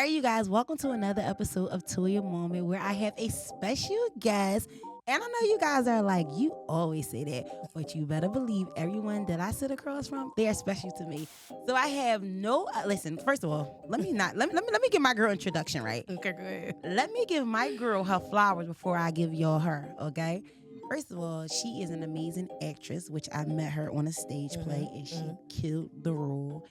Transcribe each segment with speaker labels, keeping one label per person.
Speaker 1: All right, you guys, welcome to another episode of Toya Moment where I have a special guest. And I know you guys are like, you always say that, but you better believe everyone that I sit across from, they are special to me. So I have no, listen, first of all, let me give my girl introduction, right?
Speaker 2: Okay, go ahead.
Speaker 1: Let me give my girl her flowers before I give y'all her, okay? First of all, she is an amazing actress, which I met her on a stage play and she killed the role.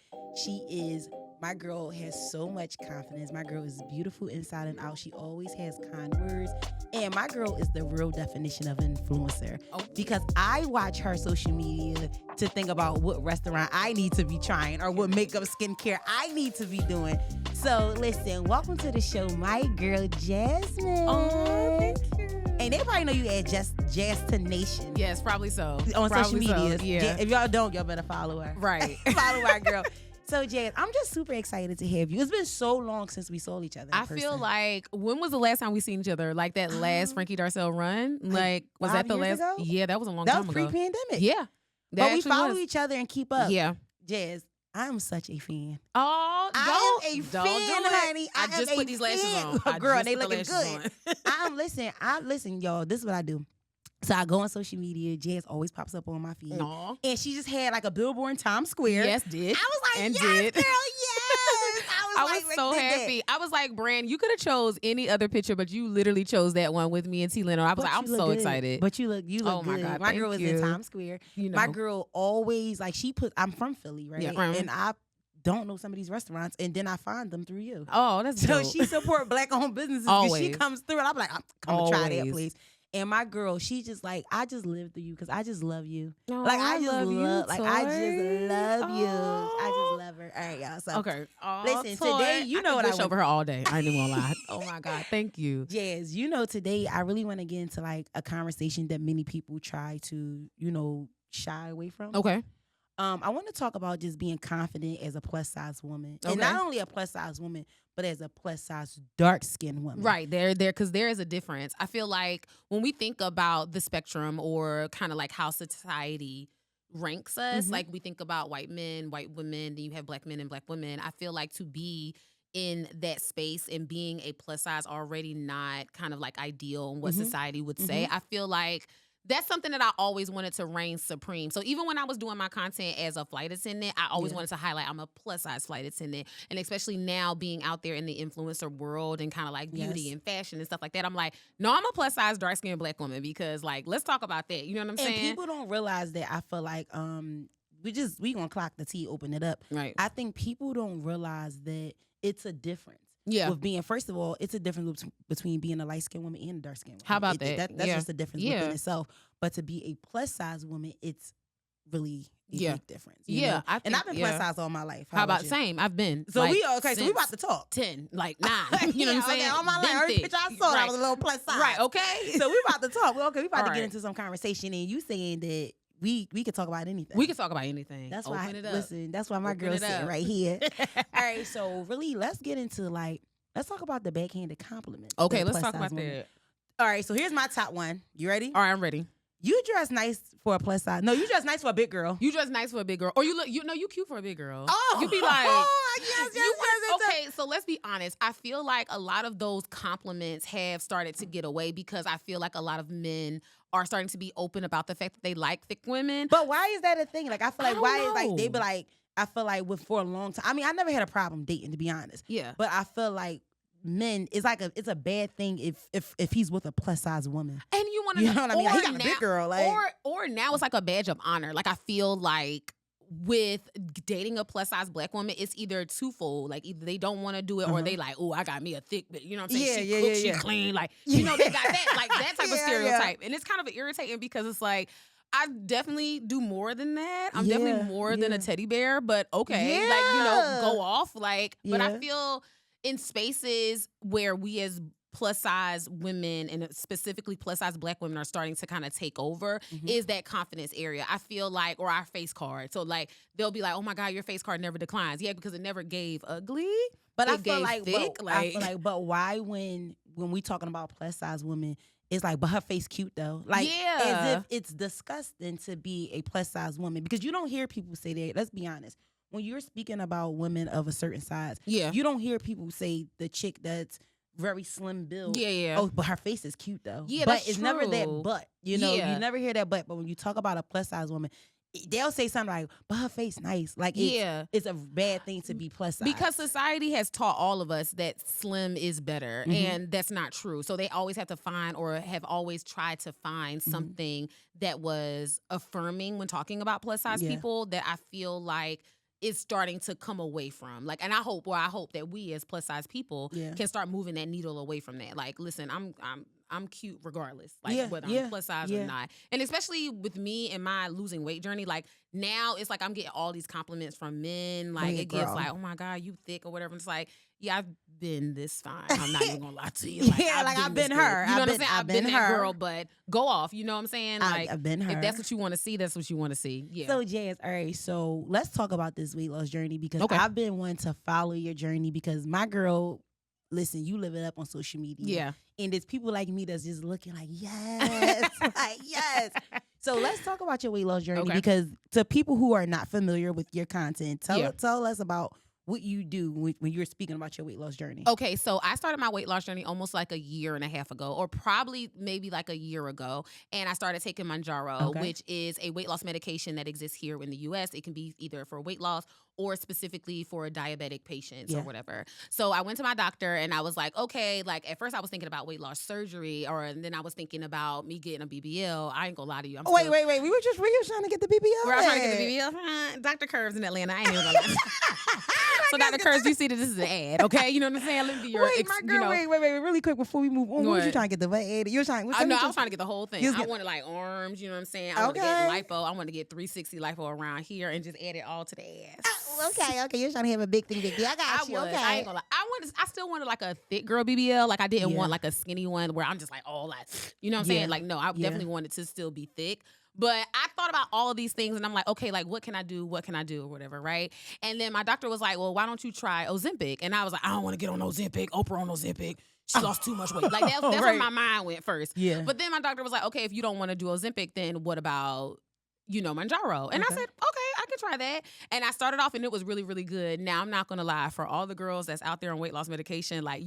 Speaker 1: My girl has so much confidence. My girl is beautiful inside and out. She always has kind words. And my girl is the real definition of influencer. Because I watch her social media to think about what restaurant I need to be trying or what makeup, skincare I need to be doing. So listen, welcome to the show, my girl Jasmine.
Speaker 2: Oh, thank you.
Speaker 1: And they probably know you at Jasmine Nation.
Speaker 2: Yes, probably so.
Speaker 1: On
Speaker 2: probably
Speaker 1: social media.
Speaker 2: So, yeah.
Speaker 1: If y'all don't, y'all better follow her.
Speaker 2: Right.
Speaker 1: Follow our girl. So, Jazz, I'm just super excited to have you. It's been so long since we saw each other.
Speaker 2: I feel like, when was the last time we seen each other? Like that last Frankie Darcell run? Like, was that the last?
Speaker 1: Ago?
Speaker 2: Yeah, that was a long time ago.
Speaker 1: That was pre-pandemic.
Speaker 2: Yeah.
Speaker 1: But we follow each other and keep up.
Speaker 2: Yeah.
Speaker 1: Jazz, I'm such a fan.
Speaker 2: Oh,
Speaker 1: I am a fan, honey.
Speaker 2: I just put these lashes on.
Speaker 1: Girl, they looking good. Listen, y'all, this is what I do. So I go on social media. Jazz always pops up on my feed.
Speaker 2: Aww.
Speaker 1: And she just had like a billboard in Times Square.
Speaker 2: Yes, did.
Speaker 1: I was like,
Speaker 2: and
Speaker 1: yes,
Speaker 2: did.
Speaker 1: girl, yes.
Speaker 2: I was so happy. I was like, Brand, you could have chose any other picture, but you literally chose that one with me and T. Leno. I was like, I'm so excited.
Speaker 1: But you look
Speaker 2: oh
Speaker 1: good.
Speaker 2: My God,
Speaker 1: my girl was in Times Square.
Speaker 2: You know.
Speaker 1: My girl always, like, I'm from Philly, right?
Speaker 2: Yeah.
Speaker 1: And I don't know some of these restaurants, and then I find them through you.
Speaker 2: Oh, that's
Speaker 1: so
Speaker 2: dope.
Speaker 1: she support black-owned businesses because she
Speaker 2: Always.
Speaker 1: comes through, and I'm like, come try that, please. And my girl, she just like, I just live through you because I just love you.
Speaker 2: Oh,
Speaker 1: like I just love
Speaker 2: you,
Speaker 1: you. I just love you.
Speaker 2: Oh.
Speaker 1: I just love her. All right, y'all. So
Speaker 2: okay.
Speaker 1: listen,
Speaker 2: Toy,
Speaker 1: today you know what I
Speaker 2: wish over her all day. I ain't even gonna lie. Oh my God, thank you.
Speaker 1: Jazz, today I really want to get into like a conversation that many people try to, shy away from.
Speaker 2: Okay.
Speaker 1: I want to talk about just being confident as a plus size woman,
Speaker 2: Okay.
Speaker 1: and not only a plus size woman, but as a plus size dark skinned woman.
Speaker 2: Right there, because there is a difference. I feel like when we think about the spectrum or kind of like how society ranks us, like we think about white men, white women, then you have black men and black women. I feel like to be in that space and being a plus size already not kind of like ideal in what society would say. I feel like that's something that I always wanted to reign supreme. So even when I was doing my content as a flight attendant, I always wanted to highlight I'm a plus size flight attendant. And especially now being out there in the influencer world and kind of like beauty and fashion and stuff like that, I'm like, no, I'm a plus size dark skinned black woman because like, let's talk about that. You know what I'm saying?
Speaker 1: And people don't realize that. I feel like we gonna clock the tea, open it up.
Speaker 2: Right.
Speaker 1: I think people don't realize that it's a difference.
Speaker 2: Yeah.
Speaker 1: With being, first of all, it's a difference between being a light-skinned woman and a dark-skinned woman.
Speaker 2: How about that?
Speaker 1: That's just a difference within itself. But to be a plus-size woman, it's really a big difference. You know?
Speaker 2: I think,
Speaker 1: and I've been plus-size all my life.
Speaker 2: How about
Speaker 1: you?
Speaker 2: same? I've been.
Speaker 1: So
Speaker 2: like,
Speaker 1: so we about to talk.
Speaker 2: 10, like 9. You know what I'm saying?
Speaker 1: Okay, all my life, every picture I saw, I was a little plus-size.
Speaker 2: Right, okay.
Speaker 1: So we about to talk. We about to
Speaker 2: All
Speaker 1: get into some conversation, and you saying that we could talk about anything.
Speaker 2: We can talk about anything.
Speaker 1: That's
Speaker 2: Open
Speaker 1: why.
Speaker 2: it up.
Speaker 1: Listen, that's why my
Speaker 2: Open
Speaker 1: girl's
Speaker 2: it
Speaker 1: sitting
Speaker 2: up.
Speaker 1: right here. All right, so really, let's get into let's talk about the backhanded compliment.
Speaker 2: Okay,
Speaker 1: that
Speaker 2: let's
Speaker 1: plus
Speaker 2: talk about
Speaker 1: size woman.
Speaker 2: that.
Speaker 1: All right, so here's my top one. You ready?
Speaker 2: All right, I'm ready.
Speaker 1: You dress nice for a plus size. No, you dress nice for a big girl.
Speaker 2: You dress nice for a big girl, or you look. You cute for a big girl.
Speaker 1: Oh,
Speaker 2: you be like,
Speaker 1: yes.
Speaker 2: Okay, so let's be honest. I feel like a lot of those compliments have started to get away because I feel like a lot of men are starting to be open about the fact that they like thick women.
Speaker 1: But why is that a thing? Like, I feel like they be
Speaker 2: know.
Speaker 1: like, I feel like for a long time. I mean, I never had a problem dating, to be honest.
Speaker 2: Yeah.
Speaker 1: But I feel like men, it's a bad thing if he's with a plus size woman.
Speaker 2: And you want to
Speaker 1: know what I mean? Like, he got a big girl, like,
Speaker 2: or now it's like a badge of honor. Like I feel like with dating a plus size black woman, it's either twofold. Like either they don't want to do it or they like, oh, I got me a thick, you know what I'm saying? She cooks, she clean, like you know they got that like that type of stereotype, and it's kind of irritating because it's like. I definitely do more than that. I'm definitely more than a teddy bear, but okay. Like, go off. Like, but I feel in spaces where we as plus size women and specifically plus size black women are starting to kind of take over is that confidence area. I feel like, or our face card. So like, they'll be like, oh my God, your face card never declines. Yeah, because it never gave ugly.
Speaker 1: But
Speaker 2: it
Speaker 1: I feel
Speaker 2: gave
Speaker 1: like,
Speaker 2: thick.
Speaker 1: I feel like, but why when we talking about plus size women, it's like, but her face cute though. Like, as if it's disgusting to be a plus size woman because you don't hear people say that. Let's be honest. when you're speaking about women of a certain size,
Speaker 2: Yeah.
Speaker 1: you don't hear people say the chick that's very slim build.
Speaker 2: Yeah.
Speaker 1: Oh, but her face is cute though.
Speaker 2: Yeah,
Speaker 1: but
Speaker 2: that's
Speaker 1: it's never that
Speaker 2: true.
Speaker 1: butt. You know, you never hear that butt. But when you talk about a plus size woman, they'll say something like, but her face nice. Like, it's a bad thing to be plus size.
Speaker 2: Because society has taught all of us that slim is better, and that's not true. So they always have to find, or have always tried to find, something that was affirming when talking about plus size people that I feel like is starting to come away from. Like, and I hope that we as plus size people can start moving that needle away from that. Like, listen, I'm cute regardless, like whether I'm plus size or not. And especially with me and my losing weight journey, like now it's like I'm getting all these compliments from men. Like it gets like, oh my God, you thick or whatever. And it's like, yeah, I've been this fine. I'm not even gonna lie to you. Like,
Speaker 1: I've been her.
Speaker 2: You know what I'm saying? I've been that girl, but go off. You know what I'm saying? Like,
Speaker 1: I've been her.
Speaker 2: If that's what you want to see, that's what you want to see. Yeah.
Speaker 1: So Jazz, all right. So let's talk about this weight loss journey, because I've been one to follow your journey, because my girl, listen, you live it up on social media.
Speaker 2: Yeah.
Speaker 1: And there's people like me that's just looking like, yes, like, yes. So let's talk about your weight loss journey, because to people who are not familiar with your content, tell us about what you do when you're speaking about your weight loss journey.
Speaker 2: Okay, so I started my weight loss journey almost like a year and a half ago, or probably maybe like a year ago. And I started taking Mounjaro, which is a weight loss medication that exists here in the U.S. It can be either for weight loss or specifically for diabetic patients or whatever. So I went to my doctor and I was like, okay, like at first I was thinking about weight loss surgery, and then I was thinking about me getting a BBL. I ain't gonna lie to you.
Speaker 1: Wait. We were trying to get the BBL.
Speaker 2: We're trying to get the BBL. Dr. Curves in Atlanta. I ain't even gonna lie. So Dr. Curves, you see that this is an ad, okay? You know what I'm saying? Let me be your
Speaker 1: wait, really quick before we move on. What was you trying to get the butt ad? You were trying.
Speaker 2: I was trying to get the whole thing. I wanted like arms, you know what I'm saying? I wanted to get lipo. I wanted to get 360 lipo around here and just add it all to the ass.
Speaker 1: Okay. You're trying to have a big thing. I got you. Okay.
Speaker 2: I ain't gonna lie. I still wanted like a thick girl BBL. Like I didn't want like a skinny one where I'm just like all like, you know what I'm saying? Like no, I definitely wanted to still be thick. But I thought about all of these things and I'm like, okay, like what can I do? What can I do or whatever, right? And then my doctor was like, well, why don't you try Ozempic? And I was like, I don't want to get on Ozempic. Oprah on Ozempic. She lost too much weight. Like that's where my mind went first. Yeah. But then my doctor was like, okay, if you don't want to do Ozempic, then what about, Mounjaro? And I said, okay, I can try that. And I started off and it was really, really good. Now, I'm not going to lie. For all the girls that's out there on weight loss medication, like,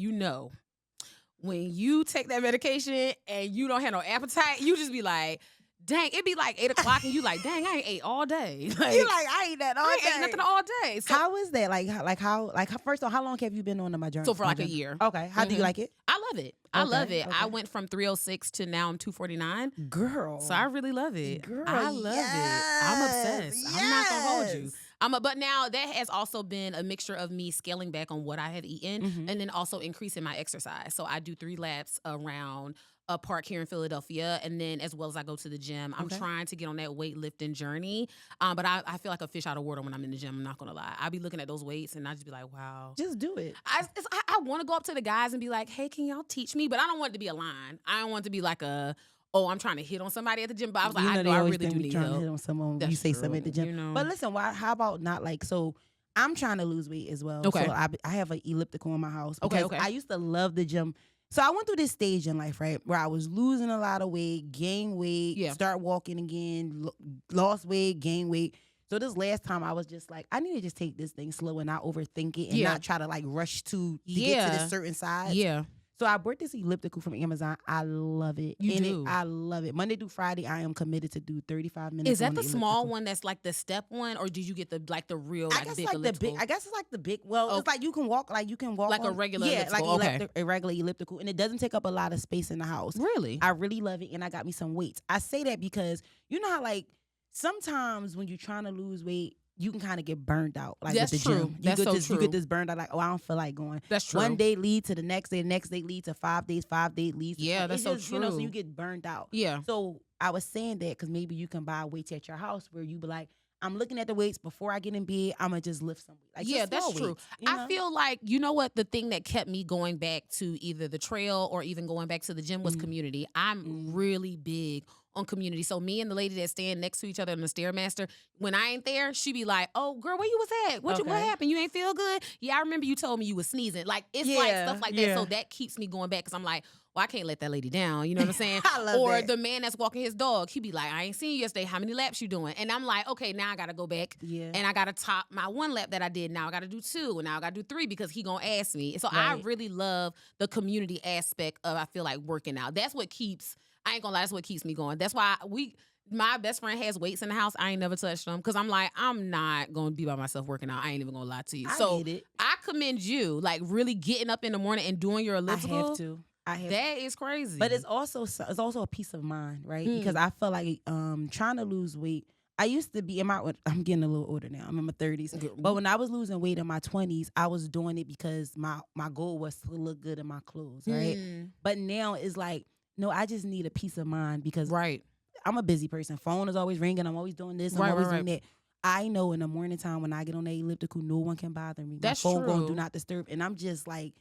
Speaker 2: when you take that medication and you don't have no appetite, you just be like, dang, it'd be like 8 o'clock and you like, dang, I ain't ate all day. Like,
Speaker 1: you like, I ate that all day.
Speaker 2: I ain't ate nothing all day. So,
Speaker 1: how is that? First of all, how long have you been on my journey?
Speaker 2: So for like a year.
Speaker 1: Okay. How do you like it?
Speaker 2: I love it. I love it. Okay. I went from 306 to now I'm 249.
Speaker 1: Girl.
Speaker 2: So I really love it.
Speaker 1: Girl,
Speaker 2: I love it. I'm obsessed.
Speaker 1: Yes.
Speaker 2: I'm not gonna hold you. But now that has also been a mixture of me scaling back on what I have eaten and then also increasing my exercise. So I do 3 laps around a park here in Philadelphia, and then as well as I go to the gym. I'm trying to get on that weightlifting journey, but I feel like a fish out of water when I'm in the gym. I'm not gonna lie. I be looking at those weights and I just be like, wow.
Speaker 1: Just do it.
Speaker 2: I want to go up to the guys and be like, hey, can y'all teach me? But I don't want it to be a line. I don't want it to be like I'm trying to hit on somebody at the gym. But I was like, I know I really do need help.
Speaker 1: To hit on someone when you say something at the gym. But listen, how about not like so? I'm trying to lose weight as well.
Speaker 2: Okay.
Speaker 1: So I have an elliptical in my house.
Speaker 2: Okay.
Speaker 1: I used to love the gym. So I went through this stage in life, right, where I was losing a lot of weight, gain weight, start walking again, lost weight, gain weight. So this last time I was just like, I need to just take this thing slow and not overthink it and not try to like rush to get to this certain size.
Speaker 2: Yeah.
Speaker 1: So I bought this elliptical from Amazon. I love it. I love it. Monday through Friday, I am committed to do 35 minutes.
Speaker 2: Is that the small one that's like the step one, or did you get the real big elliptical?
Speaker 1: I guess it's like the big. Well, it's like you can walk like
Speaker 2: a regular elliptical.
Speaker 1: Like a regular elliptical, and it doesn't take up a lot of space in the house.
Speaker 2: Really,
Speaker 1: I really love it, and I got me some weights. I say that because you know how like sometimes when you're trying to lose weight, you can kind of get burned out. Like
Speaker 2: that's
Speaker 1: with the
Speaker 2: true.
Speaker 1: gym.
Speaker 2: You
Speaker 1: get this burned out like, I don't feel like going.
Speaker 2: That's true.
Speaker 1: One day lead to the next day lead to 5 days, 5 days leads to
Speaker 2: that's so true.
Speaker 1: So you get burned out.
Speaker 2: Yeah.
Speaker 1: So I was saying that because maybe you can buy weights at your house where you be like, I'm looking at the weights before I get in bed. I'm going to just lift some weight. Like,
Speaker 2: that's true.
Speaker 1: Weights,
Speaker 2: I feel like, you know what? The thing that kept me going back to either the trail or even going back to the gym was community. I'm really big on community. So me and the lady that stand next to each other on the Stairmaster, when I ain't there, she be like, "Oh, girl, where you was at? What happened? You ain't feel good? Yeah, I remember you told me you was sneezing." Like, it's like stuff like that. So that keeps me going back because I'm like, well, I can't let that lady down. You know what I'm saying?
Speaker 1: I love
Speaker 2: or
Speaker 1: that.
Speaker 2: the man that's walking his dog, he be like, "I ain't seen you yesterday. How many laps you doing?" And I'm like, okay, now I got to go back and I got to top my 1 lap that I did. Now I got to do 2 and now I got to do 3 because he going to ask me. So I really love the community aspect of, I feel like, working out. That's what keeps, I ain't gonna lie, that's what keeps me going. That's why my best friend has weights in the house. I ain't never touched them because I'm like, I'm not going to be by myself working out. I ain't even going to lie to you.
Speaker 1: I get it.
Speaker 2: I commend you, like, really getting up in the morning and doing your elliptical.
Speaker 1: I have
Speaker 2: that is crazy.
Speaker 1: But it's also a peace of mind, right? Because I feel like trying to lose weight. I used to be I'm getting a little older now. I'm in my 30s. But when I was losing weight in my 20s, I was doing it because my goal was to look good in my clothes, right? But now it's like, no, I just need a peace of mind because I'm a busy person. Phone is always ringing. I'm always doing this. I'm always doing that. I know in the morning time when I get on the elliptical, no one can bother me.
Speaker 2: That's
Speaker 1: my phone
Speaker 2: true.
Speaker 1: going to do not disturb. And I'm just like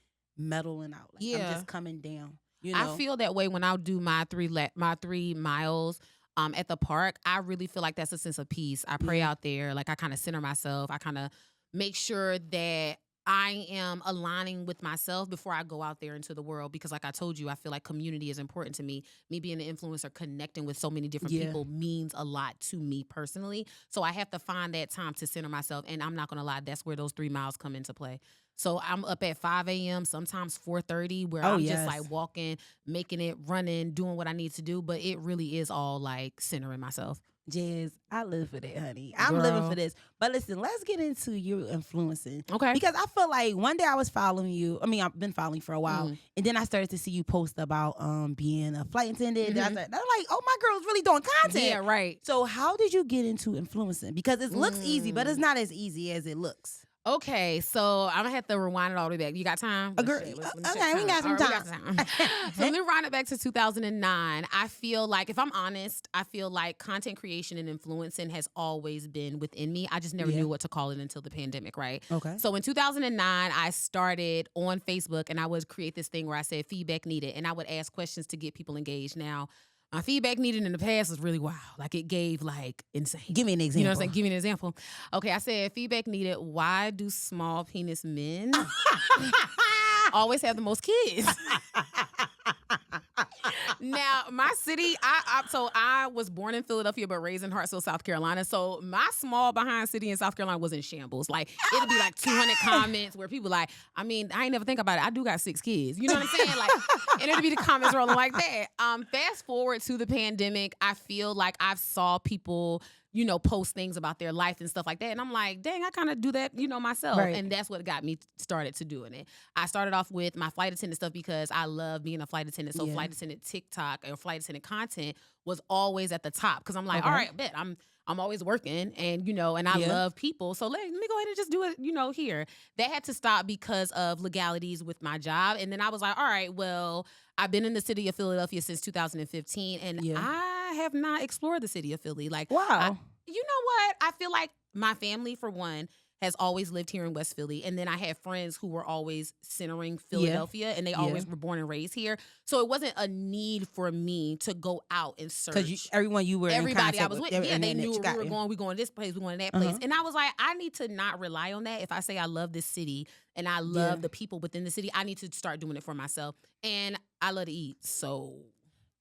Speaker 1: medaling out. Like, I'm just coming down. You know?
Speaker 2: I feel that way when I do my 3 miles at the park. I really feel like that's a sense of peace. I pray out there. Like, I kind of center myself. I kind of make sure that I am aligning with myself before I go out there into the world because, like I told you, I feel like community is important to me. Me being an influencer, connecting with so many different people means a lot to me personally. So I have to find that time to center myself. And I'm not going to lie, that's where those 3 miles come into play. So I'm up at 5 a.m., sometimes 4:30, where I'm just like walking, making it, running, doing what I need to do. But it really is all like centering myself.
Speaker 1: Jazz, I live for that, honey. I'm living for this. But listen, let's get into you influencing.
Speaker 2: Okay.
Speaker 1: Because I feel like one day I was following you. I mean, I've been following you for a while. And then I started to see you post about being a flight attendant. And I'm like, oh, my girl's really doing content.
Speaker 2: Yeah, right.
Speaker 1: So how did you get into influencing? Because it looks easy, but it's not as easy as it looks.
Speaker 2: Okay, so I'm gonna have to rewind it all the way back. You got time?
Speaker 1: Okay, we got some time.
Speaker 2: So let me rewind it back to 2009. I feel like, if I'm honest, I feel like content creation and influencing has always been within me. I just never knew what to call it until the pandemic, right?
Speaker 1: Okay.
Speaker 2: So in 2009, I started on Facebook and I would create this thing where I said feedback needed, and I would ask questions to get people engaged. Now, my feedback needed in the past was really wild. Like, it gave like insane.
Speaker 1: Give me an example.
Speaker 2: You know what I'm saying? Give me an example. Okay, I said feedback needed. Why do small penis men always have the most kids? Now, my city, I was born in Philadelphia but raised in Hartsville, South Carolina. So my small behind city in South Carolina was in shambles. Like, it'd be like 200 comments where people like, I mean, I ain't never think about it. I do got 6 kids. You know what I'm saying? Like, and it'd be the comments rolling like that. Fast forward to the pandemic, I feel like I've saw people, you know, post things about their life and stuff like that. And I'm like, dang, I kind of do that, you know, myself.
Speaker 1: Right.
Speaker 2: And that's what got me started to doing it. I started off with my flight attendant stuff because I love being a flight attendant. So flight attendant TikTok or flight attendant content was always at the top because I'm like, all right, bet I'm always working and, you know, and I love people. So let me go ahead and just do it, you know, here. That had to stop because of legalities with my job. And then I was like, all right, well, I've been in the city of Philadelphia since 2015 and I have not explored the city of Philly. Like,
Speaker 1: wow.
Speaker 2: You know what? I feel like my family, for one, has always lived here in West Philly. And then I had friends who were always centering Philadelphia and they always were born and raised here. So it wasn't a need for me to go out and search.
Speaker 1: Because everybody
Speaker 2: I was with, they knew where we were going. We going this place, we going that place. And I was like, I need to not rely on that. If I say I love this city and I love the people within the city, I need to start doing it for myself. And I love to eat, so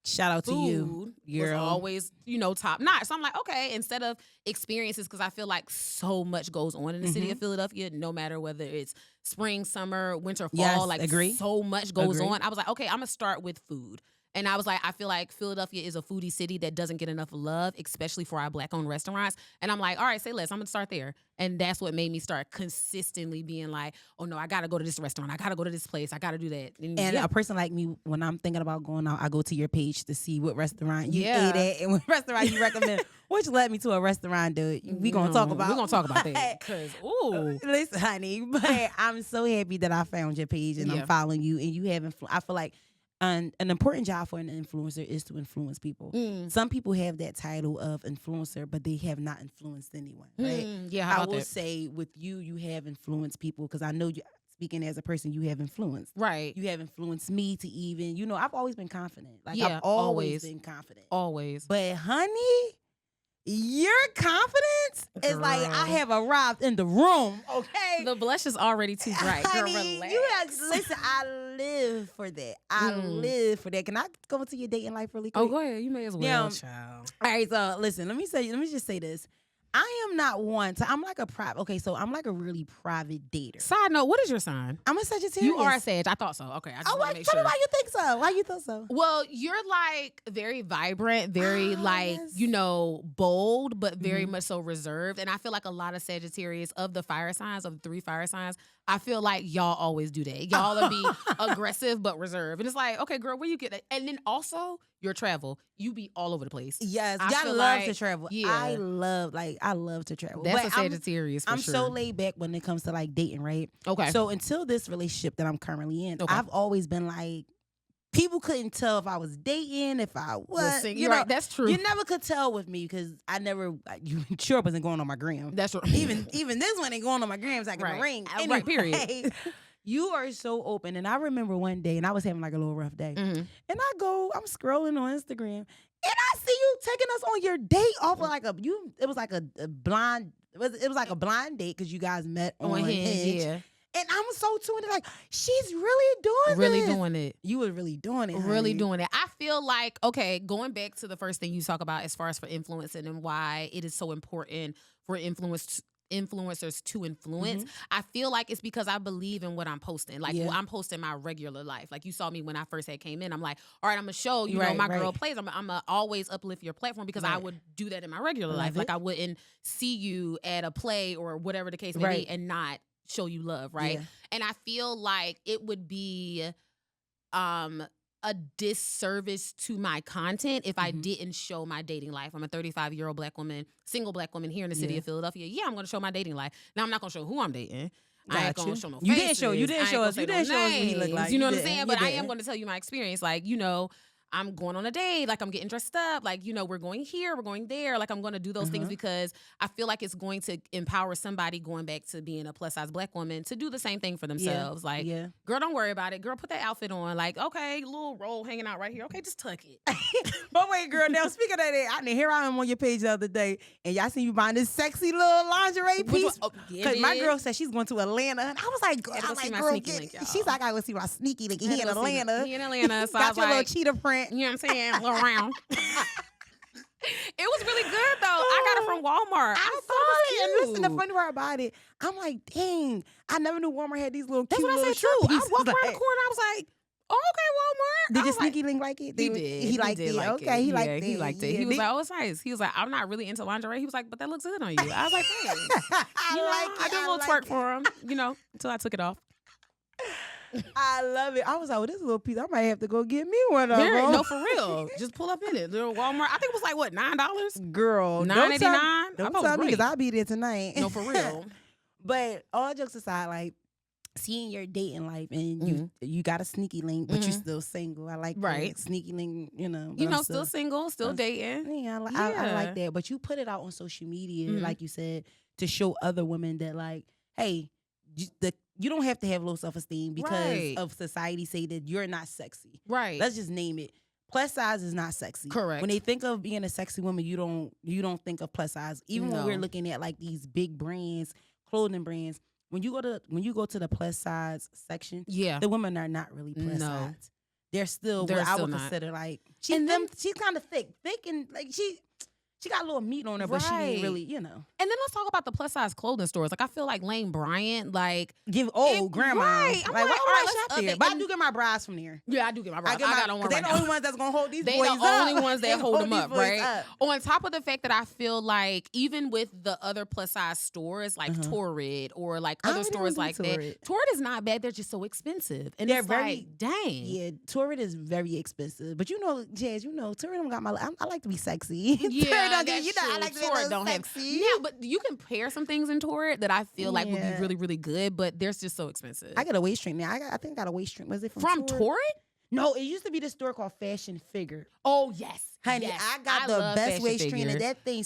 Speaker 1: shout out to you.
Speaker 2: Was always, you know, top notch. So I'm like, okay, instead of experiences, because I feel like so much goes on in the city of Philadelphia, no matter whether it's spring, summer, winter, fall, so much goes on. I was like, okay, I'm gonna start with food. And I was like, I feel like Philadelphia is a foodie city that doesn't get enough love, especially for our Black-owned restaurants. And I'm like, all right, say less. I'm going to start there. And that's what made me start consistently being like, oh, no, I got to go to this restaurant. I got to go to this place. I got to do that.
Speaker 1: And a person like me, when I'm thinking about going out, I go to your page to see what restaurant you ate at and what restaurant you recommend, which led me to a restaurant that we going to talk about.
Speaker 2: We're going to talk about that. Because, ooh.
Speaker 1: Listen, honey, but I'm so happy that I found your page and I'm following you. And you have, I feel like, an important job for an influencer is to influence people. Some people have that title of influencer, but they have not influenced anyone, right?
Speaker 2: Yeah,
Speaker 1: I will say with you, you have influenced people because I know you, speaking as a person you have influenced.
Speaker 2: Right.
Speaker 1: You have influenced me to even, I've always been confident. Like,
Speaker 2: Yeah,
Speaker 1: I've always been confident.
Speaker 2: Always.
Speaker 1: But, honey, your confidence is like, I have arrived in the room, okay?
Speaker 2: The blush is already too bright.
Speaker 1: Honey,
Speaker 2: Girl, relax.
Speaker 1: listen, I live for that. I live for that. Can I go into your dating life really quick?
Speaker 2: Oh, go ahead. You may as well, child.
Speaker 1: All right, so listen, let me just say this. I am not one to, I'm like a really private dater.
Speaker 2: Side note, what is your sign?
Speaker 1: I'm a Sagittarius.
Speaker 2: You are a Sag. I thought so. Okay, I just want to make sure.
Speaker 1: Tell me why you think so. Why you thought so?
Speaker 2: Well, you're like very vibrant, very bold, but very much so reserved. And I feel like a lot of Sagittarius of the fire signs, of the 3 fire signs, I feel like y'all always do that. Y'all will be aggressive but reserved. And it's like, okay, girl, where you get that? And then also your travel. You be all over the place.
Speaker 1: Yes, y'all love to travel. Yeah. I love to travel.
Speaker 2: That's a Sagittarius for
Speaker 1: I'm
Speaker 2: sure.
Speaker 1: so laid back when it comes to like dating, right?
Speaker 2: Okay.
Speaker 1: So until this relationship that I'm currently in, I've always been like, people couldn't tell if I was dating, if I was.
Speaker 2: You're right. That's true.
Speaker 1: You never could tell with me because you sure wasn't going on my gram.
Speaker 2: That's right.
Speaker 1: Even this one ain't going on my gram. It's like a ring. Anyway,
Speaker 2: right, period.
Speaker 1: You are so open. And I remember one day, and I was having like a little rough day. And I'm scrolling on Instagram, and I see you taking us on your date off of like it was like a blind, it was like a blind date because you guys met on Hinge. Yeah. And I'm so tuned in, like, she's really doing it. You were really doing it, honey.
Speaker 2: Really doing it. I feel like, okay, going back to the first thing you talk about as far as for influencing and why it is so important for influencers to influence. I feel like it's because I believe in what I'm posting. Like, I'm posting my regular life. Like, you saw me when I first came in. I'm like, all right, I'm going to show, my girl plays. I'm going to always uplift your platform because I would do that in my regular life. Like, I wouldn't see you at a play or whatever the case may be and not show you love, right? Yeah. And I feel like it would be a disservice to my content if I didn't show my dating life. I'm a 35-year-old black woman, single black woman here in the city of Philadelphia. Yeah, I'm going to show my dating life. Now, I'm not going to show who I'm dating. I ain't going to show no faces.
Speaker 1: You didn't show us what he looked like.
Speaker 2: You know what I'm saying? But I am going to tell you my experience. Like, I'm going on a date, like I'm getting dressed up, like, we're going here, we're going there. Like, I'm going to do those things because I feel like it's going to empower somebody going back to being a plus size black woman to do the same thing for themselves. Girl, don't worry about it. Girl, put that outfit on. Like, okay, little roll hanging out right here. Okay, just tuck it.
Speaker 1: But wait, girl, now speaking of that, here I am on your page the other day, and y'all seen you buying this sexy little lingerie piece. Because my girl said she's going to Atlanta. And I was like, girl, she's like, I go see my sneaky link. He in Atlanta.
Speaker 2: So
Speaker 1: got your little cheetah print.
Speaker 2: You know what I'm saying? A little round. It was really good though. I got it from Walmart.
Speaker 1: I saw it. And listen, the funny part about it, I'm like, dang, I never knew Walmart had these little cute little shirt pieces.
Speaker 2: I walked around the corner. I was like, oh, okay, Walmart.
Speaker 1: Did your sneaky link like it?
Speaker 2: He did.
Speaker 1: He liked it. Okay, he liked it.
Speaker 2: He liked it. He was like, oh, it's nice. He was like, I'm not really into lingerie. He was like, but that looks good on you. I was like, thanks. I did a little twerk for him, until I took it off.
Speaker 1: I love it. I was like, well, this little piece, I might have to go get me one of them.
Speaker 2: No, for real. Just pull up in it. Little Walmart. I think it was like, what, $9?
Speaker 1: Girl.
Speaker 2: $9.89?
Speaker 1: Don't tell me because I'll be there tonight.
Speaker 2: No, for real.
Speaker 1: But all jokes aside, like, seeing your dating life and you got a sneaky link, but you're still single. I like that. Sneaky link,
Speaker 2: still single, still dating.
Speaker 1: Yeah, I like that. But you put it out on social media, like you said, to show other women that, like, hey, you don't have to have low self-esteem because of society say that you're not sexy.
Speaker 2: Right.
Speaker 1: Let's just name it. Plus size is not sexy.
Speaker 2: Correct.
Speaker 1: When they think of being a sexy woman, you don't think of plus size. Even when we're looking at like these big brands, clothing brands, when you go to the plus size section, the women are not really plus size. They're still what I would consider like she's kind of thick and like she got a little meat on her, but she ain't really,
Speaker 2: And then let's talk about the plus size clothing stores. Like, I feel like Lane Bryant, like,
Speaker 1: give grandma.
Speaker 2: Right.
Speaker 1: I'm like, why shop there? But I do get my bras from there.
Speaker 2: Yeah, I do get my bras. I got on one right now.
Speaker 1: They're the only ones that's gonna hold these boys up.
Speaker 2: They the only ones that hold them up, right? On top of the fact that I feel like even with the other plus size stores like Torrid or like other stores like that, Torrid is not bad. They're just so expensive, and they're very dang.
Speaker 1: Yeah, Torrid is very expensive. But Jazz, Torrid don't got my. I like to be sexy.
Speaker 2: Yeah. I like Torrid don't sexy. Yeah, but you can pair some things in Torrid that I feel like would be really, really good, but they're just so expensive.
Speaker 1: I got a waist string now. I think I got a waist string. Was it
Speaker 2: from Torrid?
Speaker 1: No, it used to be the store called Fashion Figure.
Speaker 2: Oh yes,
Speaker 1: honey, I got the best waist string, and that thing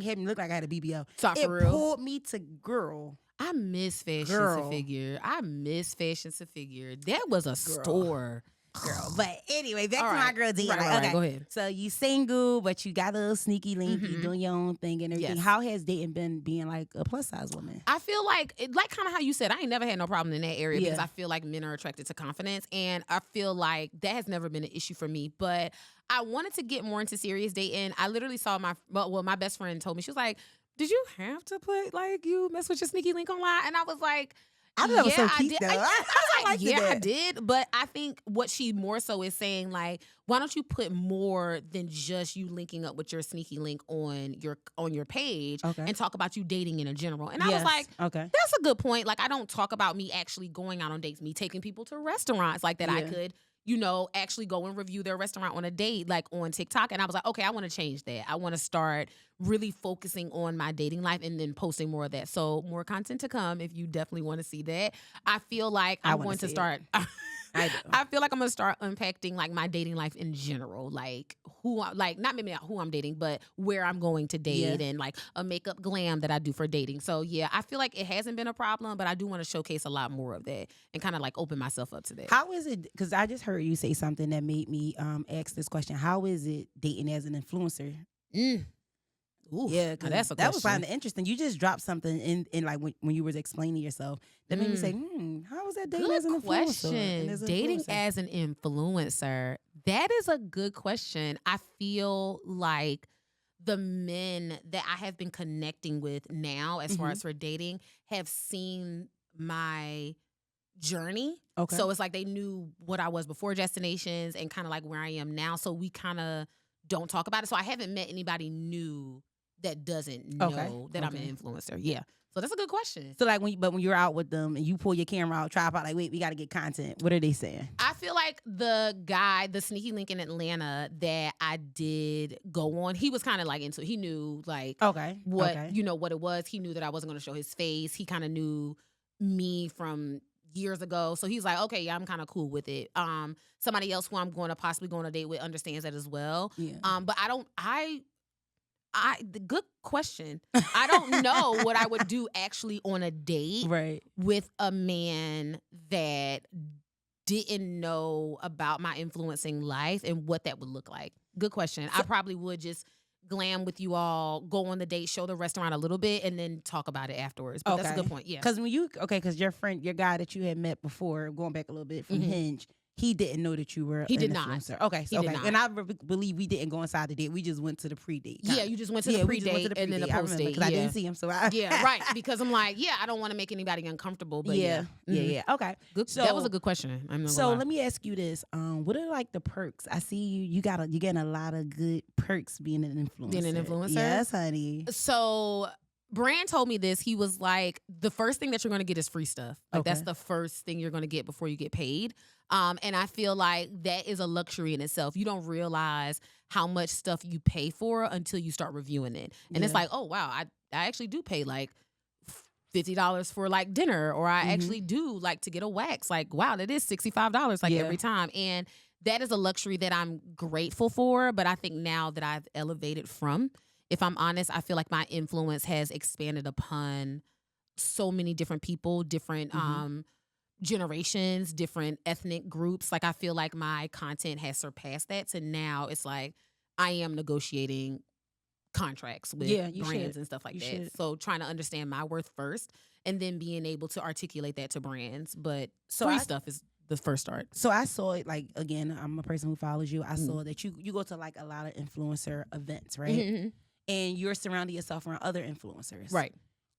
Speaker 1: had me look like I had a BBL.
Speaker 2: Talk
Speaker 1: it
Speaker 2: for real.
Speaker 1: pulled me to girl.
Speaker 2: I miss Fashion to Figure. I miss Fashion to Figure. That was a store.
Speaker 1: Girl. But anyway, back to my girl D.
Speaker 2: Right, okay. Go ahead.
Speaker 1: So you single, but you got a little sneaky link. You doing your own thing and everything. Yes. How has dating been being like a plus size woman?
Speaker 2: I feel like kind of how you said, I ain't never had no problem in that area because I feel like men are attracted to confidence. And I feel like that has never been an issue for me. But I wanted to get more into serious dating. I literally saw my best friend told me, she was like, did you have to put like you mess with your sneaky link online? And I was like,
Speaker 1: I thought it was so cute, though.
Speaker 2: I did. But I think what she more so is saying, like, why don't you put more than just you linking up with your sneaky link on your page and talk about you dating in a general? And I was like, that's a good point. Like, I don't talk about me actually going out on dates, me taking people to restaurants like that. I could, actually go and review their restaurant on a date, like on TikTok. And I was like, okay, I want to change that. I want to start really focusing on my dating life and then posting more of that. So more content to come if you definitely want to see that. I feel like I'm going to start. I feel like I'm going to start unpacking like my dating life in general, like not maybe who I'm dating, but where I'm going to date and like a makeup glam that I do for dating. So yeah, I feel like it hasn't been a problem, but I do want to showcase a lot more of that and kind of like open myself up to that.
Speaker 1: How is it? Because I just heard you say something that made me ask this question. How is it dating as an influencer?
Speaker 2: Ooh,
Speaker 1: yeah,
Speaker 2: that's
Speaker 1: that was kind of interesting. You just dropped something in like when you was explaining yourself that made me say, how was that dating as an influencer?
Speaker 2: Dating as an influencer. That is a good question. I feel like the men that I have been connecting with now, as far as for dating, have seen my journey. Okay. So it's like they knew what I was before Destinations and kind of like where I am now. So we kind of don't talk about it. So I haven't met anybody new that doesn't know that I'm an influencer. Yeah. So that's a good question.
Speaker 1: So like when you're out with them and you pull your camera out, tripod, like, wait, we got to get content. What are they saying?
Speaker 2: I feel like the sneaky link in Atlanta that I did go on, he was kind of like into it. He knew like what it was. He knew that I wasn't going to show his face. He kind of knew me from years ago. So he's like, okay, yeah, I'm kind of cool with it. Somebody else who I'm going to possibly go on a date with understands that as well. Yeah. But the good question. I don't know what I would do actually on a date with a man that didn't know about my influencing life and what that would look like. Good question. I probably would just glam with you all, go on the date, show the restaurant a little bit, and then talk about it afterwards. But that's a good point. Yeah.
Speaker 1: Because your guy that you had met before, going back a little bit from Hinge, he didn't know that you were
Speaker 2: He did
Speaker 1: influencer.
Speaker 2: Not.
Speaker 1: Okay.
Speaker 2: He did not.
Speaker 1: And I believe we didn't go inside the date. We just went to the pre-date.
Speaker 2: Yeah, you just went to the pre-date and then the post-date.
Speaker 1: Because I didn't see him. So
Speaker 2: yeah, right. Because I'm like, I don't want to make anybody uncomfortable. But yeah.
Speaker 1: Okay.
Speaker 2: Good. So that was a good question.
Speaker 1: Let me ask you this. What are like the perks? I see you're getting a lot of good perks being an influencer.
Speaker 2: Being an influencer?
Speaker 1: Yes, honey.
Speaker 2: So Brand told me this. He was like, the first thing that you're going to get is free stuff. Like that's the first thing you're going to get before you get paid. And I feel like that is a luxury in itself. You don't realize how much stuff you pay for until you start reviewing it. And it's like, oh, wow, I actually do pay like $50 for like dinner, or I actually do like to get a wax. Like, wow, that is $65 like every time. And that is a luxury that I'm grateful for. But I think now that I've elevated from, if I'm honest, I feel like my influence has expanded upon so many different people, different generations, different ethnic groups. Like I feel like my content has surpassed that to now it's like I am negotiating contracts with brands and stuff like that. So trying to understand my worth first and then being able to articulate that to brands. But free stuff is the first start.
Speaker 1: So I saw it, like, again, I'm a person who follows you. I saw that you go to like a lot of influencer events, right? And you're surrounding yourself around other influencers.
Speaker 2: Right.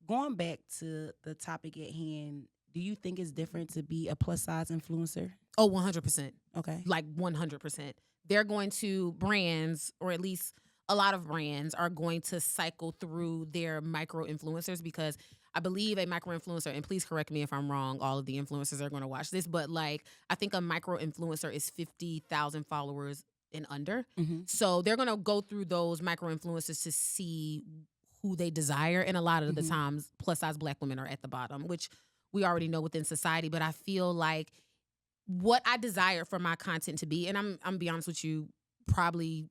Speaker 1: Going back to the topic at hand, do you think it's different to be a plus size influencer?
Speaker 2: Oh, 100%.
Speaker 1: Okay.
Speaker 2: Like 100%. They're going to brands, or at least a lot of brands are going to cycle through their micro influencers, because I believe a micro influencer, and please correct me if I'm wrong, all of the influencers are going to watch this, but like I think a micro influencer is 50,000 followers and under. So they're going to go through those micro influencers to see who they desire. And a lot of the times plus size Black women are at the bottom, which we already know within society. But I feel like what I desire for my content to be, and I'm be honest with you, probably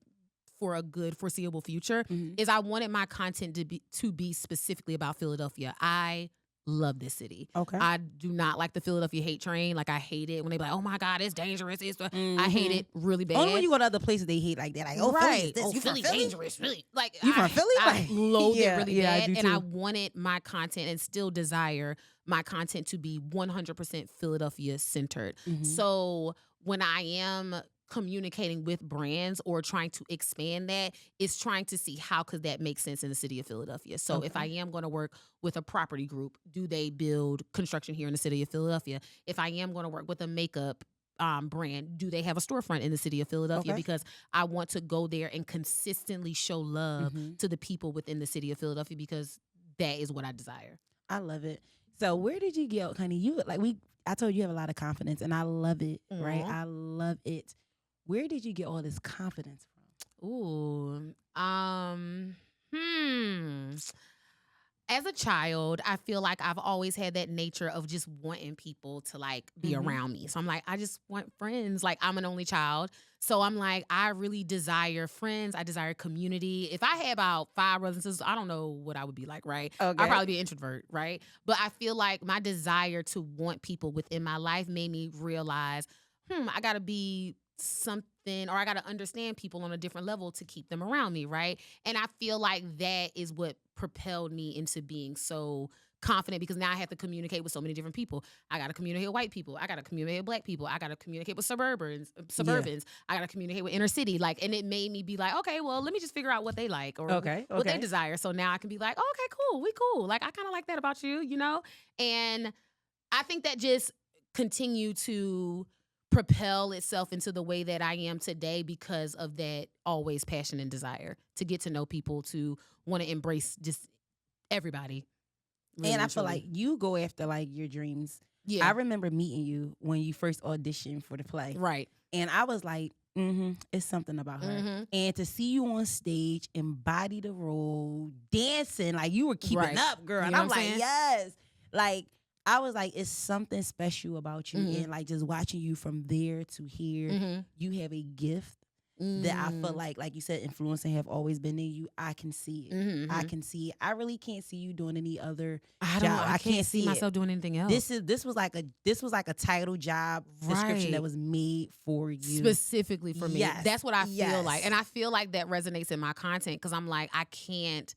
Speaker 2: for a good foreseeable future, is I wanted my content to be specifically about Philadelphia. I love this city.
Speaker 1: Okay.
Speaker 2: I do not like the Philadelphia hate train. Like, I hate it when they be like, oh my God, it's dangerous. I hate it really bad.
Speaker 1: Only when you go to other places they hate like that. Like, oh, Philly is this.
Speaker 2: Oh,
Speaker 1: You from
Speaker 2: Philly
Speaker 1: Philly?
Speaker 2: dangerous. Really? Like,
Speaker 1: You from Philly?
Speaker 2: I loathe it really bad.
Speaker 1: I do
Speaker 2: and
Speaker 1: too.
Speaker 2: I wanted my content and still desire my content to be 100% Philadelphia centered. So when I am communicating with brands or trying to expand that, is trying to see how could that make sense in the city of Philadelphia. So if I am going to work with a property group, do they build construction here in the city of Philadelphia? If I am going to work with a makeup brand, do they have a storefront in the city of Philadelphia? Because I want to go there and consistently show love to the people within the city of Philadelphia, because that is what I desire.
Speaker 1: I love it. So where did you get, honey? I told you have a lot of confidence, and I love it, right? I love it. Where did you get all this confidence from?
Speaker 2: Ooh, as a child, I feel like I've always had that nature of just wanting people to like be around me. So I'm like, I just want friends. Like, I'm an only child. So I'm like, I really desire friends. I desire community. If I had about 5 brothers and sisters, I don't know what I would be like, right?
Speaker 1: Okay.
Speaker 2: I'd probably be an introvert, right? But I feel like my desire to want people within my life made me realize, I got to be something, or I got to understand people on a different level to keep them around me, right? And I feel like that is what propelled me into being so confident, because now I have to communicate with so many different people. I got to communicate with white people. I got to communicate with black people. I got to communicate with suburbans. I got to communicate with inner city. Like, and it made me be like, okay, well, let me just figure out what they like or what they desire. So now I can be like, oh, okay, cool. We cool. Like, I kind of like that about you, you know? And I think that just continued to propel itself into the way that I am today because of that always passion and desire to get to know people, to want to embrace just everybody. Really,
Speaker 1: and I feel like you go after like your dreams.
Speaker 2: Yeah.
Speaker 1: I remember meeting you when you first auditioned for the play.
Speaker 2: Right.
Speaker 1: And I was like, it's something about her. And to see you on stage, embody the role, dancing, like you were keeping up, girl.
Speaker 2: You
Speaker 1: And
Speaker 2: know
Speaker 1: I'm
Speaker 2: what I'm
Speaker 1: like,
Speaker 2: saying?
Speaker 1: yes. Like, I was like, it's something special about you. And like just watching you from there to here, you have a gift that I feel like you said, influencing have always been in you. I can see it. I can see it. I really can't see you doing any other job.
Speaker 2: I can't see myself doing anything else.
Speaker 1: This was like a title job description that was made for you.
Speaker 2: Specifically for me.
Speaker 1: Yes.
Speaker 2: That's what I feel like. And I feel like that resonates in my content, because I'm like, I can't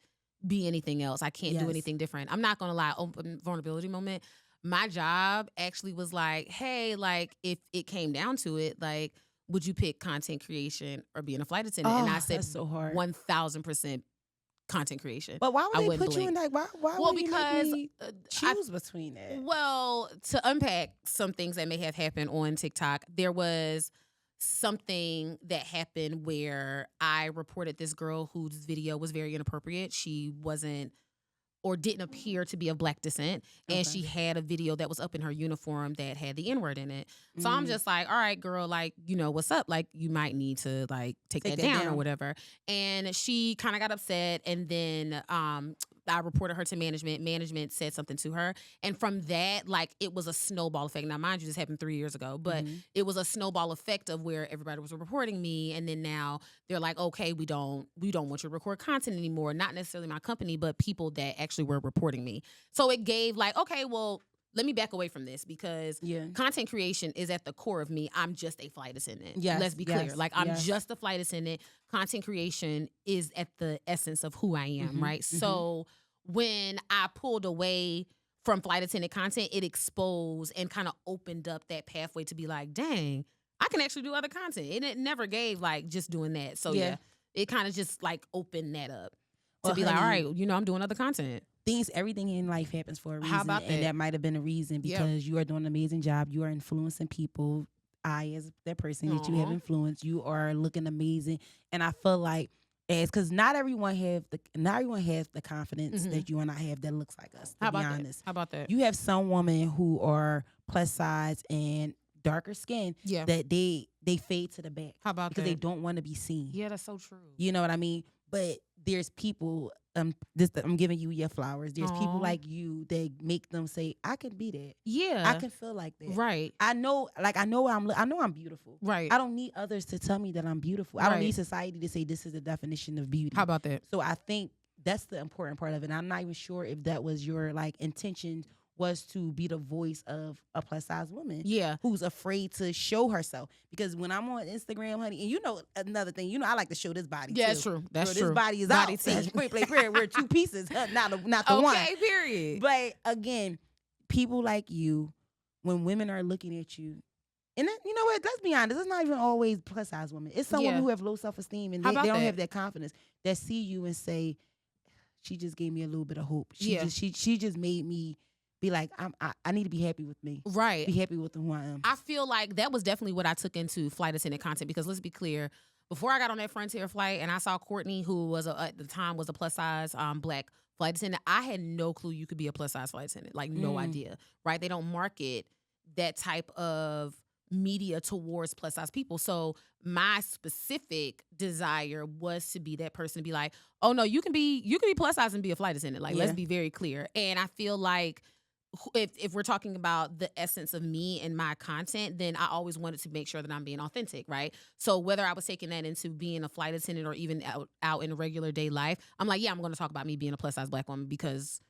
Speaker 2: be anything else. I can't do anything different. I'm not going to lie, open vulnerability moment. My job actually was like, hey, like if it came down to it, like, would you pick content creation or being a flight attendant? And I said,
Speaker 1: that's so hard.
Speaker 2: 1,000% content creation.
Speaker 1: But why would they put you in like, why
Speaker 2: well,
Speaker 1: would
Speaker 2: because
Speaker 1: you make me choose between that?
Speaker 2: Well, to unpack some things that may have happened on TikTok, there was something that happened where I reported this girl whose video was very inappropriate. She wasn't or didn't appear to be of Black descent. And she had a video that was up in her uniform that had the N-word in it. So I'm just like, all right, girl, like, you know, what's up? Like, you might need to, like, take that down or whatever. And she kind of got upset. And then I reported her to management. Management said something to her. And from that, like, it was a snowball effect. Now, mind you, this happened 3 years ago. But it was a snowball effect of where everybody was reporting me. And then now they're like, okay, we don't want you to record content anymore. Not necessarily my company, but people that actually were reporting me. So it gave like, okay, well, let me back away from this, because content creation is at the core of me. I'm just a flight attendant. Let's be clear. Like, I'm just a flight attendant. Content creation is at the essence of who I am, right? So when I pulled away from flight attendant content, it exposed and kind of opened up that pathway to be like, dang, I can actually do other content. And it never gave like just doing that. So it kind of just like opened that up to be like, all right, you know, I'm doing other content.
Speaker 1: Everything in life happens for a reason.
Speaker 2: How about that?
Speaker 1: And that might have been a reason, because you are doing an amazing job. You are influencing people. I, as that person that you have influenced, you are looking amazing. And I feel like, because not everyone has the confidence that you and I have that looks like us, to be honest.
Speaker 2: How about that?
Speaker 1: You have some women who are plus size and darker skin that they fade to the back.
Speaker 2: How about
Speaker 1: because they don't want to be seen.
Speaker 2: Yeah, that's so true.
Speaker 1: You know what I mean? But there's people, I'm giving you your flowers. There's people like you that make them say, I can be that.
Speaker 2: Yeah.
Speaker 1: I can feel like that.
Speaker 2: Right.
Speaker 1: I know I'm beautiful.
Speaker 2: Right.
Speaker 1: I don't need others to tell me that I'm beautiful. I don't need society to say this is the definition of beauty.
Speaker 2: How about that?
Speaker 1: So I think that's the important part of it. I'm not even sure if that was your like intention was to be the voice of a plus size woman.
Speaker 2: Yeah.
Speaker 1: Who's afraid to show herself. Because when I'm on Instagram, honey, and you know another thing, you know I like to show this body too.
Speaker 2: That's true. That's true.
Speaker 1: This body is
Speaker 2: body
Speaker 1: out. Point blank period. We're two pieces, not the one.
Speaker 2: Okay, period.
Speaker 1: But again, people like you, when women are looking at you, and then, you know what? Let's be honest. It's not even always plus size women. It's someone who have low self esteem and they don't have that confidence that see you and say, "She just gave me a little bit of hope. She just made me be like, I need to be happy with me.
Speaker 2: Right.
Speaker 1: Be happy with who I am."
Speaker 2: I feel like that was definitely what I took into flight attendant content because let's be clear, before I got on that Frontier flight and I saw Courtney, who was at the time was a plus size black flight attendant, I had no clue you could be a plus size flight attendant. Like no idea. Right? They don't market that type of media towards plus size people. So my specific desire was to be that person to be like, oh no, you can be plus size and be a flight attendant. Like let's be very clear. And I feel like if we're talking about the essence of me and my content, then I always wanted to make sure that I'm being authentic, right? So whether I was taking that into being a flight attendant or even out in regular day life, I'm like, yeah, I'm going to talk about me being a plus size black woman because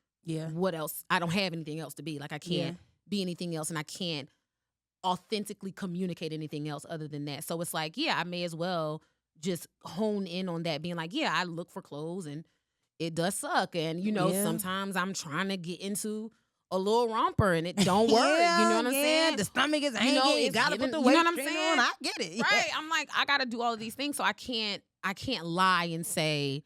Speaker 2: what else? I don't have anything else to be. Like I can't be anything else and I can't authentically communicate anything else other than that. So it's like, yeah, I may as well just hone in on that, being like, yeah, I look for clothes and it does suck. And, you know, sometimes I'm trying to get into a little romper and it don't work. You know what I'm saying?
Speaker 1: The stomach is hanging. You gotta put the weight on. I get it.
Speaker 2: Right. I'm like, I gotta do all of these things. So I can't lie and say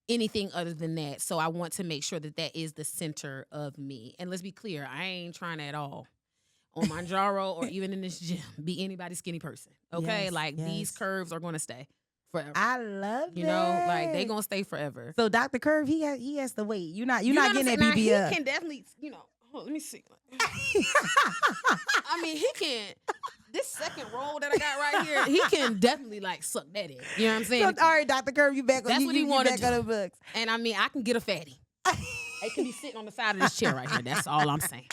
Speaker 2: anything other than that. So I want to make sure that that is the center of me. And let's be clear, I ain't trying at all on Manjaro or even in this gym be anybody's skinny person. Okay? These curves are going to stay forever.
Speaker 1: I love
Speaker 2: you know, like they going to stay forever.
Speaker 1: So Dr. Curve, he has to wait. You're not getting that BBL.
Speaker 2: He can definitely, you know, let me see. I mean, he can. This second roll that I got right here, he can definitely like suck that in. You know what I'm saying?
Speaker 1: So, all right, Dr. Curve, you back on.
Speaker 2: That's what he wanted to do.
Speaker 1: On the books.
Speaker 2: And I mean, I can get a fatty. It can be sitting on the side of this chair right here. That's all I'm saying.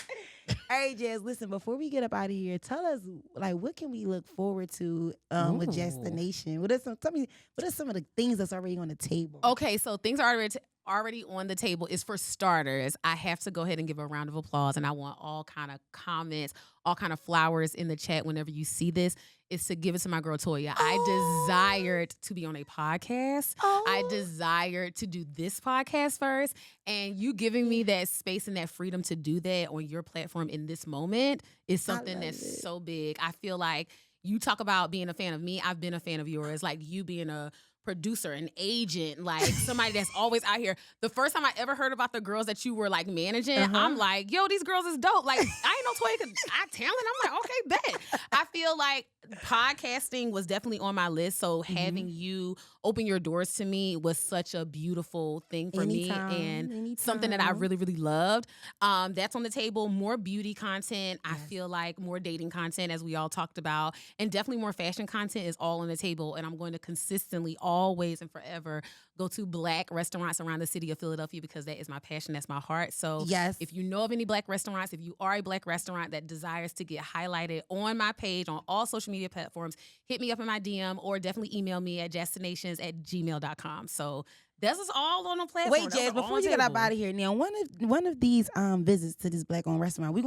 Speaker 1: All right, Jazz, listen, before we get up out of here, tell us, like, what can we look forward to with Jastination? What are some of the things that's already on the table?
Speaker 2: Okay, so things are already on the table. Is for starters, I have to go ahead and give a round of applause, and I want all kind of comments, all kind of flowers in the chat whenever you see this, is to give it to my girl Toya. I desired to be on a podcast. I desired to do this podcast first, and you giving me that space and that freedom to do that on your platform in this moment is something that's so big. I feel like you talk about being a fan of me. I've been a fan of yours. Like you being a producer, an agent, like somebody that's always out here. The first time I ever heard about the girls that you were like managing, I'm like, yo, these girls is dope. Like I ain't know Toya could act talent. I'm like, okay, bet. I feel like podcasting was definitely on my list. So having you open your doors to me was such a beautiful thing for me and something that I really, really loved. That's on the table. More beauty content. I feel like more dating content, as we all talked about, and definitely more fashion content is all on the table. And I'm going to consistently always and forever go to Black restaurants around the city of Philadelphia because that is my passion. That's my heart. So if you know of any Black restaurants, if you are a Black restaurant that desires to get highlighted on my page, on all social media platforms, hit me up in my DM or definitely email me at jastinations@gmail.com. So this is all on the platform.
Speaker 1: Wait, Jazz, before you get up out of here, now one of these visits to this Black-owned restaurant, we're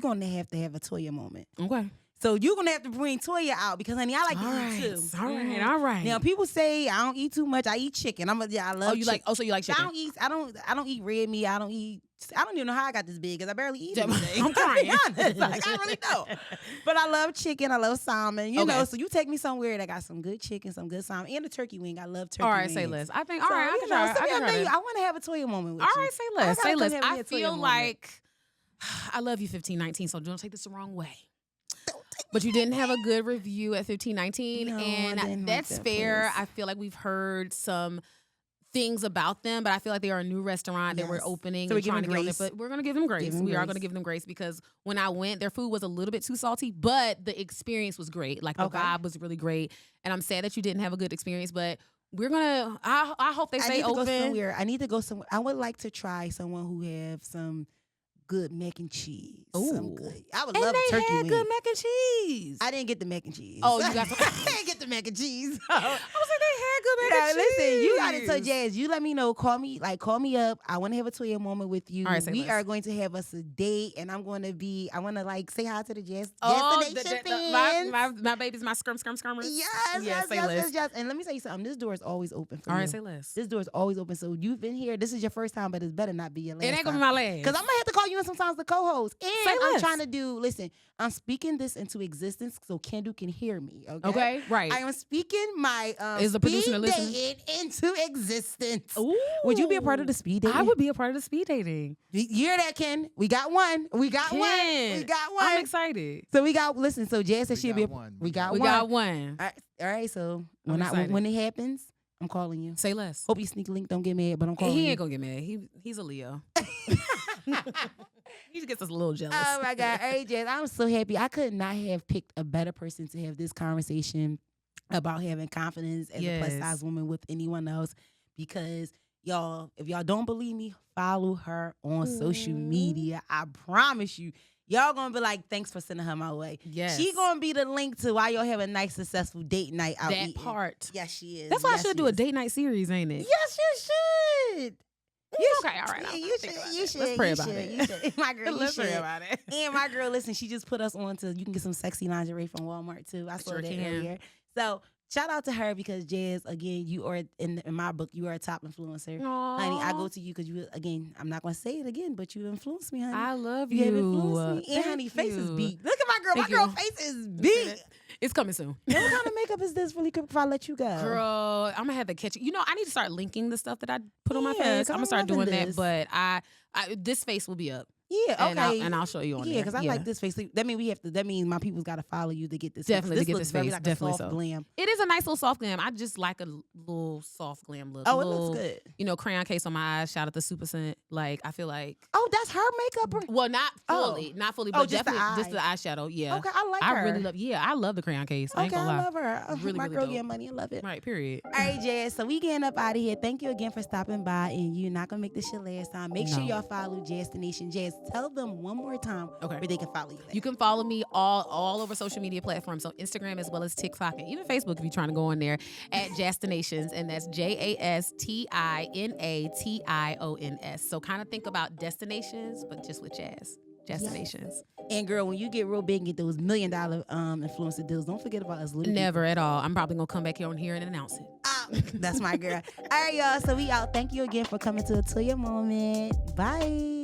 Speaker 1: gonna have to have a Toya moment.
Speaker 2: Okay.
Speaker 1: So you're going to have to bring Toya out because, honey, I like to eat too.
Speaker 2: All right.
Speaker 1: Now, people say I don't eat too much. I eat chicken. I love chicken.
Speaker 2: So you like chicken?
Speaker 1: I don't eat red meat. I don't even know how I got this big because I barely eat anything.
Speaker 2: I'm crying.
Speaker 1: Like, I really don't. But I love chicken. I love salmon. You know, so you take me somewhere that got some good chicken, some good salmon, and a turkey wing. I love turkey wings.
Speaker 2: All right, say less. I think, all right,
Speaker 1: I want to have a Toya moment with you.
Speaker 2: All right, say less. Say less. I feel like I love you, 1519, so don't take this the wrong way. But you didn't have a good review at 1519, and that's fair. I feel like we've heard some things about them, but I feel like they are a new restaurant that we're opening and trying to get them. But we're going to give them grace. We are going to give them grace because when I went, their food was a little bit too salty, but the experience was great. Like the vibe was really great, and I'm sad that you didn't have a good experience, but we're gonna. I hope they stay open.
Speaker 1: I need to go somewhere. I would like to try someone who have some good mac and cheese.
Speaker 2: Ooh.
Speaker 1: I would love a turkey wing.
Speaker 2: And they had good mac and cheese.
Speaker 1: I didn't get the mac and cheese.
Speaker 2: Oh, you got some.
Speaker 1: I didn't get the mac and cheese.
Speaker 2: I was like, they had good mac and cheese.
Speaker 1: Listen, you got it. So Jazz, you let me know. Call me up. I want to have a Toya moment with you.
Speaker 2: All right,
Speaker 1: we are going to have us a date, and I want to like say hi to the Jazz
Speaker 2: Oh,
Speaker 1: Destination fans.
Speaker 2: my baby's my skirmers.
Speaker 1: Yes. And let me tell you something. This door is always open for you.
Speaker 2: All right, say less.
Speaker 1: This door is always open. So you've been here. This is your first time, but it better not be your last.
Speaker 2: It ain't gonna be
Speaker 1: time.
Speaker 2: my last.
Speaker 1: Because I'm gonna have to call you in sometimes to co-host. And
Speaker 2: say
Speaker 1: I'm
Speaker 2: less.
Speaker 1: trying to do. Listen, I'm speaking this into existence so Kendu can hear me.
Speaker 2: Okay, right.
Speaker 1: I am speaking my
Speaker 2: Is the producer listening?
Speaker 1: date into existence.
Speaker 2: Ooh.
Speaker 1: Would you be a part of the speed dating?
Speaker 2: I would be a part of the speed dating.
Speaker 1: You hear that, Ken? We got one.
Speaker 2: Ken, I'm excited.
Speaker 1: So listen, so Jazz said she'll be
Speaker 3: one.
Speaker 1: We got
Speaker 2: We
Speaker 1: one.
Speaker 2: got one.
Speaker 1: All right, so
Speaker 2: I'm excited.
Speaker 1: when it happens, I'm calling you.
Speaker 2: Say less.
Speaker 1: Hope you sneak link, don't get mad, but I'm calling you.
Speaker 2: He ain't gonna get mad. He's a Leo. He just gets us a little jealous.
Speaker 1: Oh my God. Hey, Jazz, I'm so happy. I could not have picked a better person to have this conversation about having confidence as a plus size woman with anyone else, because y'all, if y'all don't believe me, follow her on social media. I promise you, y'all gonna be like, thanks for sending her my way.
Speaker 2: Yes.
Speaker 1: She gonna be the link to why y'all have a nice, successful date night out
Speaker 2: that
Speaker 1: eating.
Speaker 2: part.
Speaker 1: Yes, she is.
Speaker 2: That's why
Speaker 1: Yes,
Speaker 2: I should
Speaker 1: she
Speaker 2: do a
Speaker 1: is.
Speaker 2: date night series, ain't it?
Speaker 1: Yes, you should.
Speaker 2: Okay, all right.
Speaker 1: You should.
Speaker 2: Let's pray
Speaker 1: you
Speaker 2: about
Speaker 1: should,
Speaker 2: it.
Speaker 1: You should. My girl,
Speaker 2: Let's
Speaker 1: you
Speaker 2: pray
Speaker 1: should.
Speaker 2: about it.
Speaker 1: And my girl, listen, she just put us on to, you can get some sexy lingerie from Walmart too. I saw
Speaker 2: Sure
Speaker 1: that
Speaker 2: can.
Speaker 1: earlier. So shout out to her, because Jazz, again, you are in my book, you are a top influencer.
Speaker 2: Aww.
Speaker 1: Honey, I go to you because you, again, I'm not going to say it again, but you influenced me, honey.
Speaker 2: I love
Speaker 1: You
Speaker 2: you.
Speaker 1: have influenced me. And
Speaker 2: Thank
Speaker 1: honey, face is
Speaker 2: you.
Speaker 1: big. Look at my girl.
Speaker 2: Thank
Speaker 1: My girl
Speaker 2: you.
Speaker 1: face is big.
Speaker 2: It's coming soon.
Speaker 1: What kind of makeup is this really quick before I let you go?
Speaker 2: Girl, I'm gonna have to catch you. You know, I need to start linking the stuff that I put on my
Speaker 1: Yeah,
Speaker 2: face.
Speaker 1: 'cause
Speaker 2: I'm gonna
Speaker 1: I'm
Speaker 2: start doing
Speaker 1: loving
Speaker 2: that. But I this face will be up.
Speaker 1: Yeah, okay.
Speaker 2: And I'll show you on
Speaker 1: Yeah,
Speaker 2: there.
Speaker 1: because I like this face. That means my people's got to follow you to get this.
Speaker 2: Definitely
Speaker 1: face.
Speaker 2: to get
Speaker 1: looks
Speaker 2: this
Speaker 1: very
Speaker 2: face.
Speaker 1: like
Speaker 2: Definitely
Speaker 1: a soft
Speaker 2: so.
Speaker 1: glam.
Speaker 2: It is a nice little soft glam. I just like a little soft glam look.
Speaker 1: Oh,
Speaker 2: a
Speaker 1: it
Speaker 2: little,
Speaker 1: looks good.
Speaker 2: You know, crayon case on my eyes. Shout out to Super Scent. Like, I feel like.
Speaker 1: Oh, that's her makeup.
Speaker 2: Well, not fully, but
Speaker 1: just the
Speaker 2: definitely just the
Speaker 1: eye.
Speaker 2: eyeshadow. Yeah.
Speaker 1: Okay, I like her.
Speaker 2: I really love. Yeah, I love the crayon case. I ain't
Speaker 1: Okay,
Speaker 2: gonna lie.
Speaker 1: I love her.
Speaker 2: Really,
Speaker 1: my
Speaker 2: really
Speaker 1: girl
Speaker 2: dope.
Speaker 1: getting money. I love it.
Speaker 2: Right. Period.
Speaker 1: All right, Jazz. So we getting up out of here. Thank you again for stopping by, and you're not gonna make this your last time. Make sure
Speaker 2: No.
Speaker 1: y'all follow Jazz the Nation. Jazz, tell them one more time
Speaker 2: Okay.
Speaker 1: where they can follow you.
Speaker 2: You can follow me all over social media platforms, on Instagram as well as TikTok and even Facebook if you're trying to go on there at Jastinations, and that's JASTINATIONS. So kind of think about destinations, but just with jazz. Jastinations.
Speaker 1: And girl, when you get real big and get those $1 million influencer deals, don't forget about us little
Speaker 2: Never at all. I'm probably gonna come back here on here and announce it.
Speaker 1: That's my girl. All right, y'all. So we out. Thank you again for coming to a Toya moment. Bye.